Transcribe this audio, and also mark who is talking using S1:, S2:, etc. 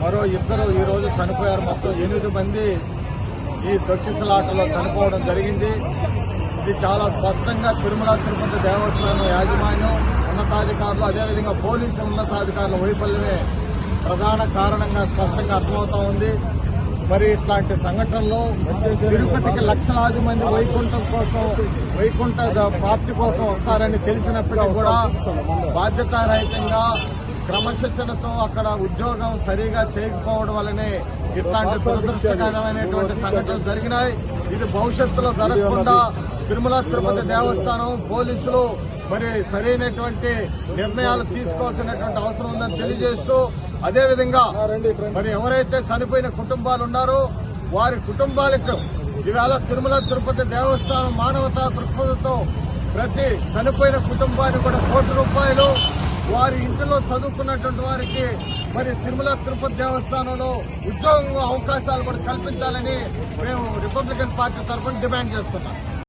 S1: మరో ఇద్దరు ఈ రోజు చనిపోయారు. మొత్తం 8 మంది ఈ తొక్కిసలాటలో చనిపోవడం జరిగింది. ఇది చాలా స్పష్టంగా తిరుమల తిరుపతి దేవస్థానం యాజమాన్యం, ఉన్నతాధికారులు, అదేవిధంగా పోలీసు ఉన్నతాధికారుల వైఫల్యమే ప్రధాన కారణంగా స్పష్టంగా అర్థమవుతా ఉంది. మరి ఇట్లాంటి సంఘటనలో తిరుపతికి లక్షలాది మంది వైకుంఠ ప్రాప్తి కోసం వస్తారని తెలిసినప్పటికీ కూడా బాధ్యతారహితంగా క్రమశిక్షణతో అక్కడ ఉద్యోగం సరిగా చేయకపోవడం వల్లనే ఇట్లాంటి దురదృష్టకరమైనటువంటి సంఘటనలు జరిగినాయి. ఇది భవిష్యత్తులో జరగకుండా తిరుమల తిరుపతి దేవస్థానం, పోలీసులు మరి సరైనటువంటి నిర్ణయాలు తీసుకోవాల్సినటువంటి అవసరం ఉందని తెలియజేస్తూ, అదేవిధంగా మరి ఎవరైతే చనిపోయిన కుటుంబాలు ఉన్నారో వారి కుటుంబాలకు ఈవేళ తిరుమల తిరుపతి దేవస్థానం మానవతా దృక్పథంతో ప్రతి చనిపోయిన కుటుంబానికి కూడా ₹1 కోటి వారి ఇంటిలో చదువుకున్నటువంటి వారికి మరి తిరుమల తిరుపతి దేవస్థానంలో ఉద్యోగ అవకాశాలు కూడా కల్పించాలని మేము రిపబ్లికన్ పార్టీ తరఫున డిమాండ్ చేస్తున్నాం.